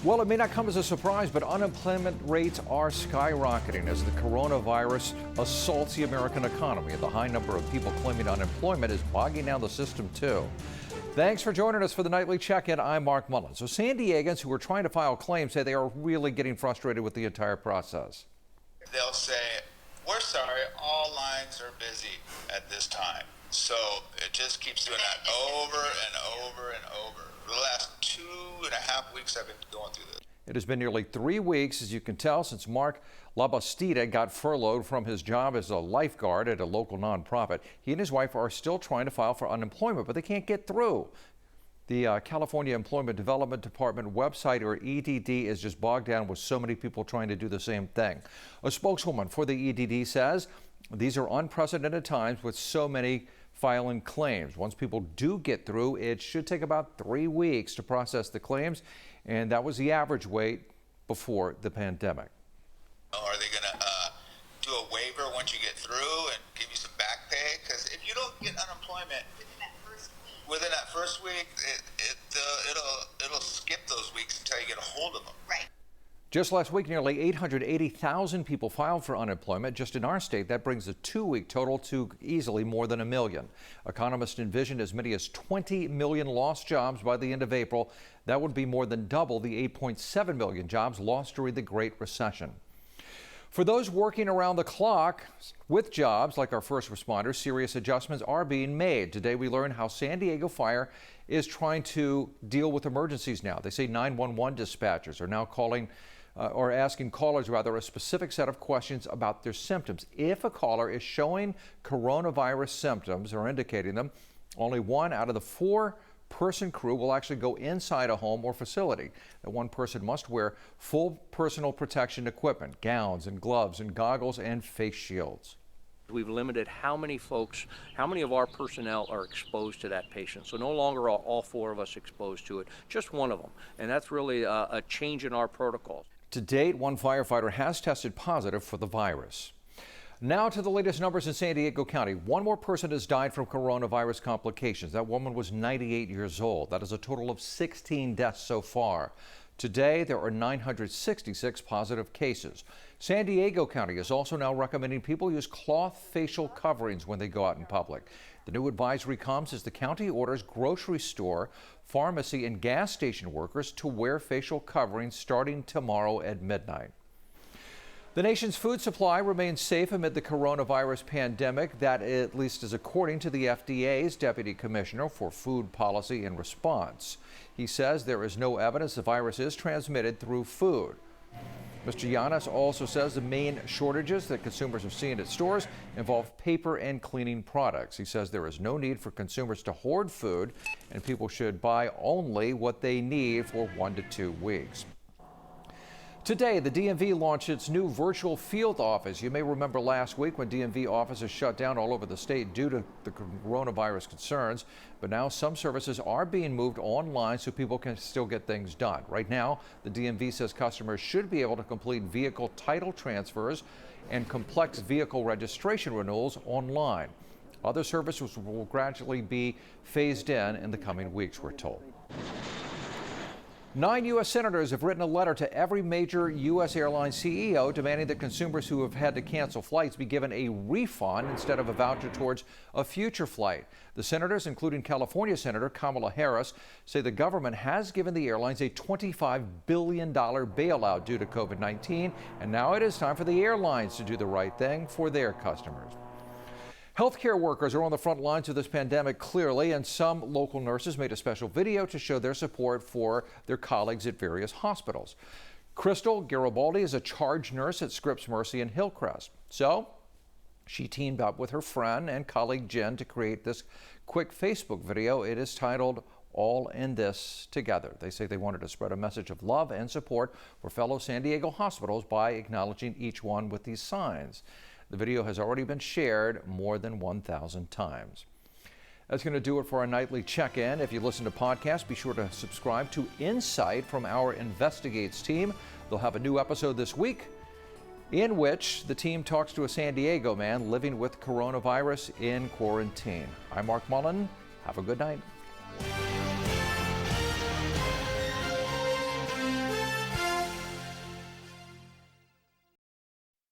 Well, it may not come as a surprise, but unemployment rates are skyrocketing as the coronavirus assaults the American economy. The high number of people claiming unemployment is bogging down the system, too. Thanks for joining us for the Nightly Check-In. I'm Mark Mullen. So San Diegans who are trying to file claims say they are really getting frustrated with the entire process. They'll say, we're sorry, all lines are busy at this time. So it just keeps doing that over and over and over. For the last 2.5 weeks, I've been going through this. It has been nearly 3 weeks, as you can tell, since Mark Labastida got furloughed from his job as a lifeguard at a local nonprofit. He and his wife are still trying to file for unemployment, but they can't get through. The California Employment Development Department website, or EDD, is just bogged down with so many people trying to do the same thing. A spokeswoman for the EDD says these are unprecedented times with so many filing claims. Once people do get through, it should take about 3 weeks to process the claims, and that was the average wait before the pandemic. Are they going to do a waiver once you get through and give you some back pay? Because if you don't get unemployment within that first week, it'll skip those weeks until you get a hold of them. Right. Just last week, nearly 880,000 people filed for unemployment. Just in our state, that brings the 2-week total to easily more than 1 million. Economists envision as many as 20 million lost jobs by the end of April. That would be more than double the 8.7 million jobs lost during the Great Recession. For those working around the clock with jobs like our first responders, serious adjustments are being made. Today we learn how San Diego Fire is trying to deal with emergencies now. They say 911 dispatchers are now asking callers a specific set of questions about their symptoms. If a caller is showing coronavirus symptoms or indicating them, only 1 out of the 4-person crew will actually go inside a home or facility. That one person must wear full personal protection equipment, gowns and gloves and goggles and face shields. We've limited how many of our personnel are exposed to that patient. So no longer are all 4 of us exposed to it, just one of them. And that's really a change in our protocols. To date, 1 firefighter has tested positive for the virus. Now to the latest numbers in San Diego County. 1 more person has died from coronavirus complications. That woman was 98 years old. That is a total of 16 deaths so far. Today, there are 966 positive cases. San Diego County is also now recommending people use cloth facial coverings when they go out in public. The new advisory comes as the county orders grocery store, pharmacy, and gas station workers to wear facial coverings starting tomorrow at midnight. The nation's food supply remains safe amid the coronavirus pandemic. That, at least, is according to the FDA's Deputy Commissioner for Food Policy and Response. He says there is no evidence the virus is transmitted through food. Mr. Yanis also says the main shortages that consumers are seeing at stores involve paper and cleaning products. He says there is no need for consumers to hoard food, and people should buy only what they need for 1 to 2 weeks. Today, the DMV launched its new virtual field office. You may remember last week when DMV offices shut down all over the state due to the coronavirus concerns. But now some services are being moved online so people can still get things done. Right now, the DMV says customers should be able to complete vehicle title transfers and complex vehicle registration renewals online. Other services will gradually be phased in the coming weeks, we're told. 9 U.S. senators have written a letter to every major U.S. airline CEO demanding that consumers who have had to cancel flights be given a refund instead of a voucher towards a future flight. The senators, including California Senator Kamala Harris, say the government has given the airlines a $25 billion bailout due to COVID-19, and now it is time for the airlines to do the right thing for their customers. Healthcare workers are on the front lines of this pandemic clearly, and some local nurses made a special video to show their support for their colleagues at various hospitals. Crystal Garibaldi is a charge nurse at Scripps Mercy in Hillcrest. So she teamed up with her friend and colleague Jen to create this quick Facebook video. It is titled All in This Together. They say they wanted to spread a message of love and support for fellow San Diego hospitals by acknowledging each one with these signs. The video has already been shared more than 1,000 times. That's going to do it for our nightly check-in. If you listen to podcasts, be sure to subscribe to Insight from our Investigates team. They'll have a new episode this week in which the team talks to a San Diego man living with coronavirus in quarantine. I'm Mark Mullen. Have a good night.